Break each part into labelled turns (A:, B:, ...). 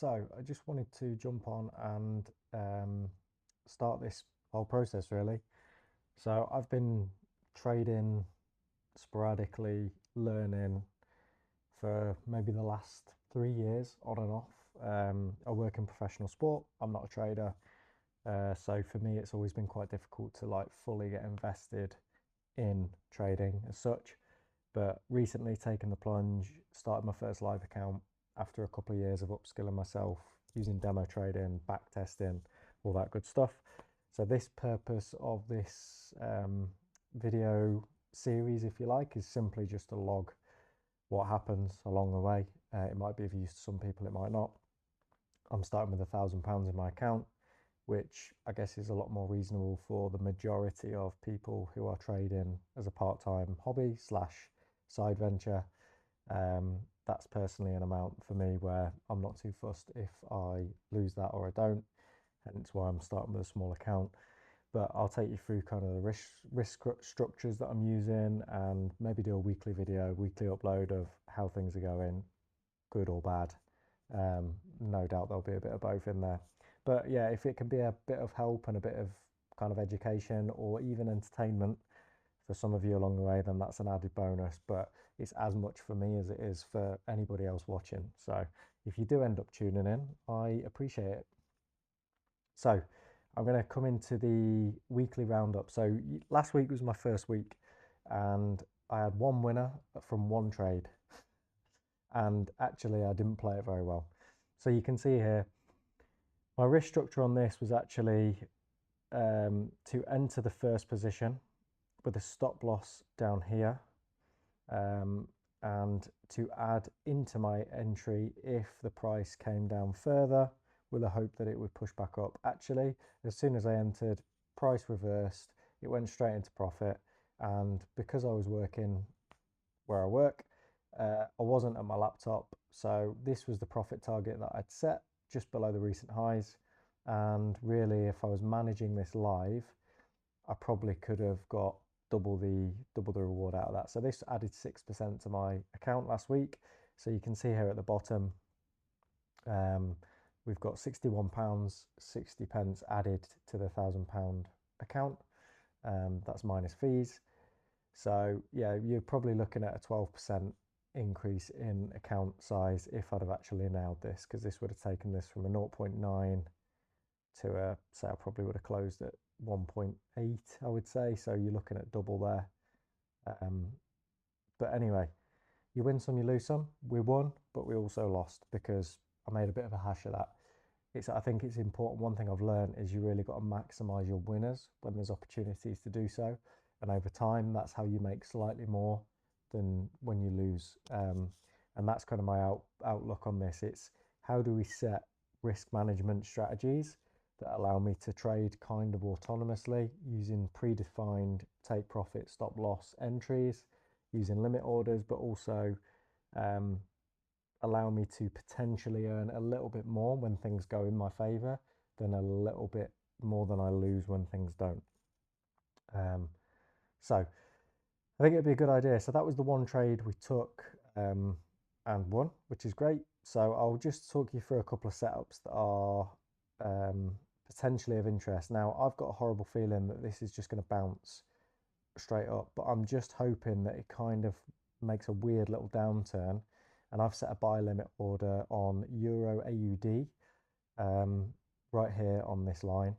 A: So I just wanted to jump on and start this whole process really. So I've been trading sporadically, learning for maybe the last 3 years on and off. I work in professional sport. I'm not a trader. So for me, it's always been quite difficult to like fully get invested in trading as such. But recently taken the plunge, started my first live account after a couple of years of upskilling myself using demo trading, back testing, all that good stuff. So this purpose of this video series, if you like, is simply just to log what happens along the way. It might be of use to some people, it might not. I'm starting with £1,000 in my account, which I guess is a lot more reasonable for the majority of people who are trading as a part-time hobby slash side venture. That's personally an amount for me where I'm not too fussed if I lose that or I don't, hence why I'm starting with a small account. But I'll take you through kind of the risk structures that I'm using and maybe do a weekly video, weekly upload of how things are going, good or bad. No doubt there'll be a bit of both in there. But yeah, if it can be a bit of help and a bit of kind of education or even entertainment for some of you along the way, then that's an added bonus. But it's as much for me as it is for anybody else watching. So if you do end up tuning in, I appreciate it. So I'm going to come into the weekly roundup. So last week was my first week and I had one winner from one trade. And actually I didn't play it very well. So you can see here, my risk structure on this was actually to enter the first position with a stop loss down here, and to add into my entry if the price came down further with a hope that it would push back up. Actually, as soon as I entered, price reversed, it went straight into profit. And because I was working where I work, I wasn't at my laptop, so this was the profit target that I'd set just below the recent highs. And really, if I was managing this live, I probably could have got double the reward out of that. So this added 6% to my account last week. So you can see here at the bottom, we've got £61.60 added to the £1,000 account. That's minus fees. So yeah, you're probably looking at a 12% increase in account size if I'd have actually nailed this, because this would have taken this from a 0.9 to a, say I probably would have closed at 1.8, I would say. So you're looking at double there. But anyway, you win some, you lose some. We won, but we also lost because I made a bit of a hash of that. I think it's important. One thing I've learned is you really got to maximize your winners when there's opportunities to do so. And over time, that's how you make slightly more than when you lose. And that's kind of my outlook on this. It's how do we set risk management strategies that allow me to trade kind of autonomously using predefined take profit, stop loss entries, using limit orders, but also allow me to potentially earn a little bit more when things go in my favor than a little bit more than I lose when things don't. So I think it'd be a good idea. So that was the one trade we took and won, which is great. So I'll just talk you through a couple of setups that are potentially of interest. Now, I've got a horrible feeling that this is just going to bounce straight up, but I'm just hoping that it kind of makes a weird little downturn. And I've set a buy limit order on Euro AUD right here on this line.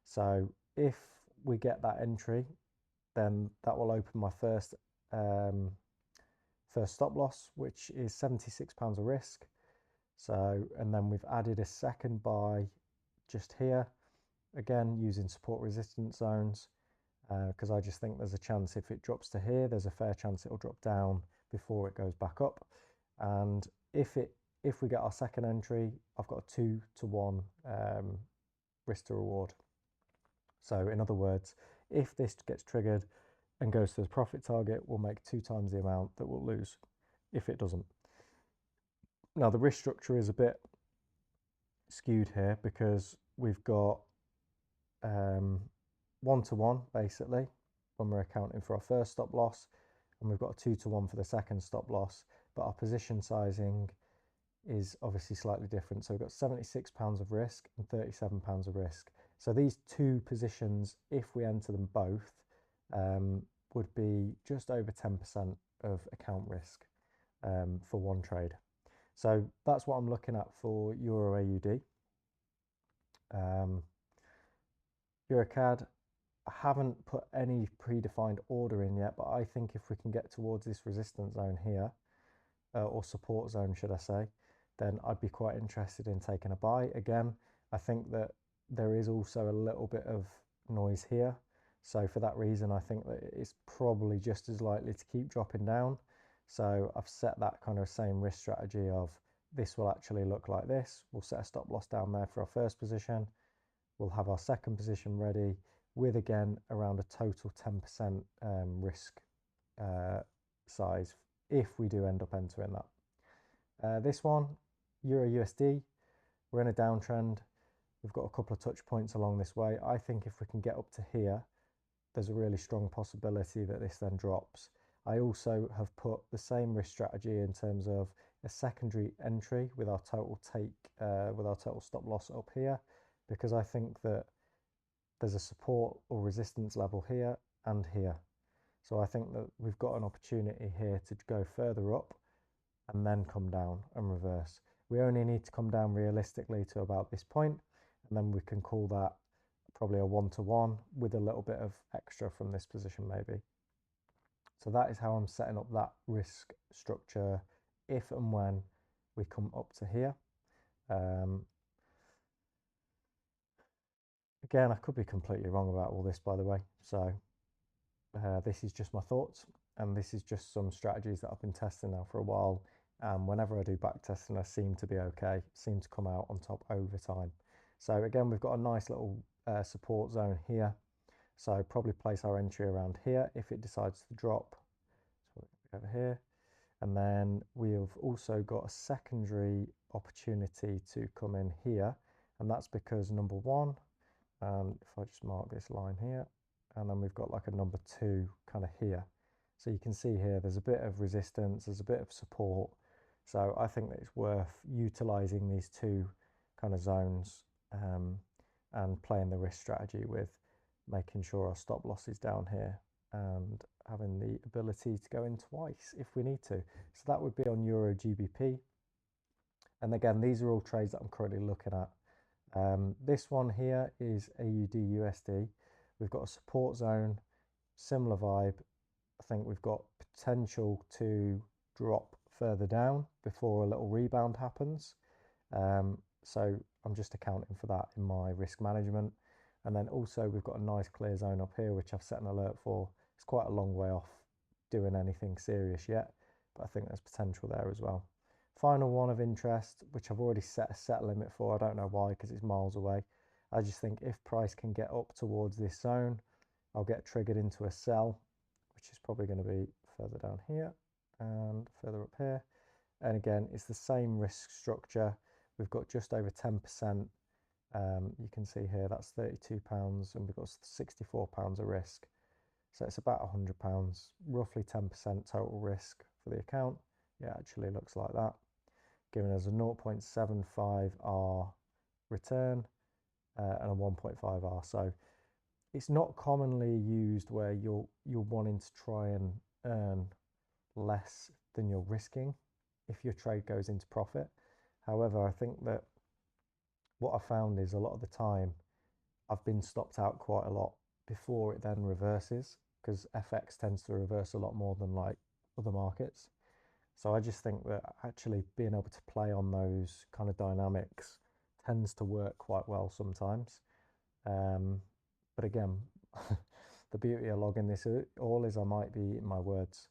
A: So if we get that entry, then that will open my first stop loss, which is £76 a risk. So, and then we've added a second buy just here, again using support resistance zones, because I just think there's a chance if it drops to here, there's a fair chance it'll drop down before it goes back up. And if we get our second entry, I've got a 2-to-1 risk to reward. So in other words, if this gets triggered and goes to the profit target, we'll make 2 times the amount that we'll lose if it doesn't. Now the risk structure is a bit skewed here because we've got 1-to-1 basically when we're accounting for our first stop loss, and we've got a 2-to-1 for the second stop loss, but our position sizing is obviously slightly different. So we've got £76 of risk and £37 of risk. So these two positions, if we enter them both, would be just over 10% of account risk for one trade. So that's what I'm looking at for Euro AUD. EuroCAD, I haven't put any predefined order in yet, but I think if we can get towards this resistance zone here, or support zone, should I say, then I'd be quite interested in taking a buy. Again, I think that there is also a little bit of noise here. So for that reason, I think that it's probably just as likely to keep dropping down. So I've set that kind of same risk strategy of this will actually look like this. We'll set a stop loss down there for our first position. We'll have our second position ready with, again, around a total 10% risk size if we do end up entering that. This one, Euro USD, we're in a downtrend. We've got a couple of touch points along this way. I think if we can get up to here, there's a really strong possibility that this then drops. I also have put the same risk strategy in terms of a secondary entry with our total with our total stop loss up here, because I think that there's a support or resistance level here and here. So I think that we've got an opportunity here to go further up and then come down and reverse. We only need to come down realistically to about this point, and then we can call that probably a 1-to-1 with a little bit of extra from this position maybe. So that is how I'm setting up that risk structure if and when we come up to here. Again, I could be completely wrong about all this, by the way. So this is just my thoughts, and this is just some strategies that I've been testing now for a while. Whenever I do back testing, I seem to be okay, seem to come out on top over time. So again, we've got a nice little support zone here. So probably place our entry around here if it decides to drop. So over here. And then we have also got a secondary opportunity to come in here. And that's because number one, if I just mark this line here, and then we've got like a number two kind of here. So you can see here, there's a bit of resistance, there's a bit of support. So I think that it's worth utilizing these two kind of zones and playing the risk strategy with making sure our stop loss is down here and having the ability to go in twice if we need to. So that would be on Euro GBP. And again, these are all trades that I'm currently looking at. This one here is AUD USD. We've got a support zone, similar vibe. I think we've got potential to drop further down before a little rebound happens. So I'm just accounting for that in my risk management. And then also we've got a nice clear zone up here, which I've set an alert for. It's quite a long way off doing anything serious yet, but I think there's potential there as well. Final one of interest, which I've already set a set limit for. I don't know why, because it's miles away. I just think if price can get up towards this zone, I'll get triggered into a sell, which is probably going to be further down here and further up here. And again, it's the same risk structure. We've got just over 10%. You can see here that's £32 and we've got £64 of risk. So it's about £100, roughly 10% total risk for the account. Yeah, it actually looks like that, giving us a 0.75R return and a 1.5R. So it's not commonly used where you're wanting to try and earn less than you're risking if your trade goes into profit. However, I think that what I found is a lot of the time I've been stopped out quite a lot before it then reverses, because FX tends to reverse a lot more than like other markets. So I just think that actually being able to play on those kind of dynamics tends to work quite well sometimes. But again, the beauty of logging this all is I might be eating my words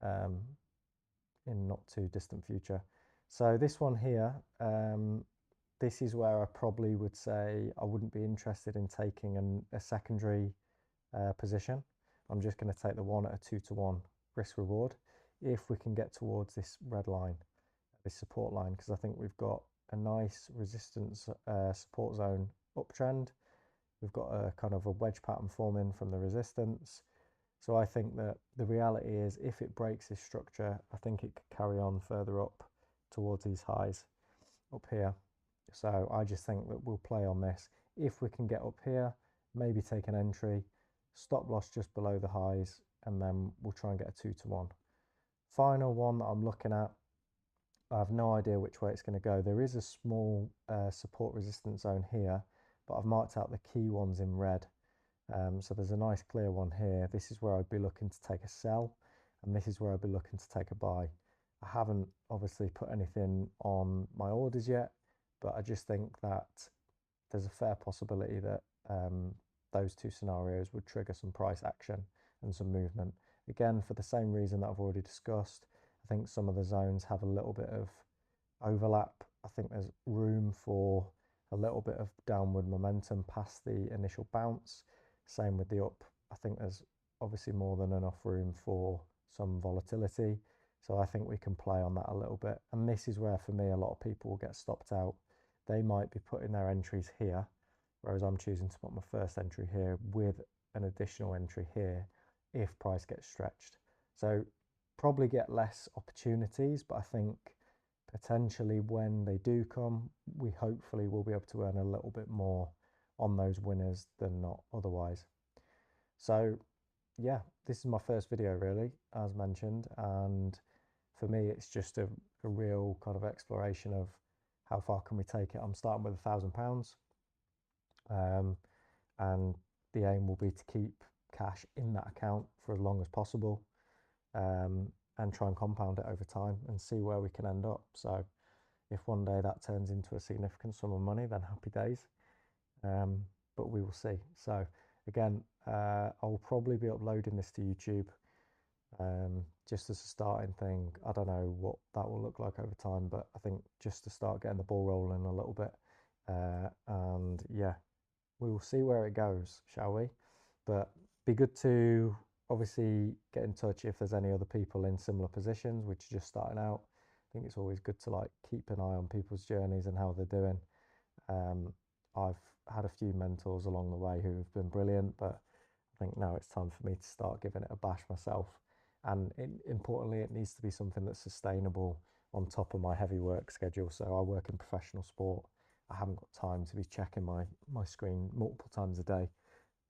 A: in not too distant future. So this one here, this is where I probably would say I wouldn't be interested in taking a secondary position. I'm just going to take the one at a 2-to-1 risk reward if we can get towards this red line, this support line, because I think we've got a nice resistance support zone uptrend. We've got a kind of a wedge pattern forming from the resistance. So I think that the reality is if it breaks this structure, I think it could carry on further up towards these highs up here. So I just think that we'll play on this. If we can get up here, maybe take an entry, stop loss just below the highs, and then we'll try and get a 2 to 1. Final one that I'm looking at, I have no idea which way it's going to go. There is a small support resistance zone here, but I've marked out the key ones in red. So there's a nice clear one here. This is where I'd be looking to take a sell, and this is where I'd be looking to take a buy. I haven't obviously put anything on my orders yet, but I just think that there's a fair possibility that those two scenarios would trigger some price action and some movement. Again, for the same reason that I've already discussed, I think some of the zones have a little bit of overlap. I think there's room for a little bit of downward momentum past the initial bounce. Same with the up. I think there's obviously more than enough room for some volatility. So I think we can play on that a little bit. And this is where, for me, a lot of people will get stopped out. They might be putting their entries here, whereas I'm choosing to put my first entry here with an additional entry here if price gets stretched. So probably get less opportunities, but I think potentially when they do come, we hopefully will be able to earn a little bit more on those winners than not otherwise. So yeah, this is my first video really, as mentioned, and for me it's just a real kind of exploration of how far can we take it. I'm starting with £1,000, and the aim will be to keep cash in that account for as long as possible, and try and compound it over time and see where we can end up. So if one day that turns into a significant sum of money, then happy days, but we will see. So again, I'll probably be uploading this to YouTube, just as a starting thing. I don't know what that will look like over time, but I think just to start getting the ball rolling a little bit, and yeah, we will see where it goes, shall we? But be good to obviously get in touch if there's any other people in similar positions which are just starting out. I think it's always good to like keep an eye on people's journeys and how they're doing. I've had a few mentors along the way who have been brilliant, but I think now it's time for me to start giving it a bash myself. And importantly, it needs to be something that's sustainable on top of my heavy work schedule. So I work in professional sport. I haven't got time to be checking my screen multiple times a day,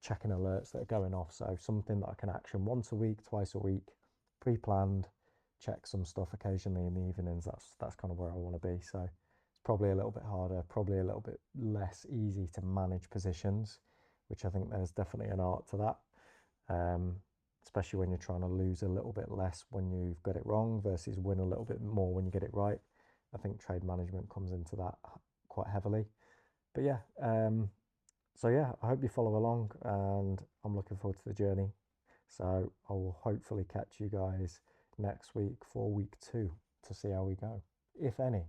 A: checking alerts that are going off. So something that I can action once a week, twice a week, pre-planned, check some stuff occasionally in the evenings. That's kind of where I want to be. So it's probably a little bit harder, probably a little bit less easy to manage positions, which I think there's definitely an art to that, especially when you're trying to lose a little bit less when you've got it wrong versus win a little bit more when you get it right. I think trade management comes into that quite heavily. But yeah, so yeah, I hope you follow along, and I'm looking forward to the journey. So I will hopefully catch you guys next week for week 2 to see how we go, if any.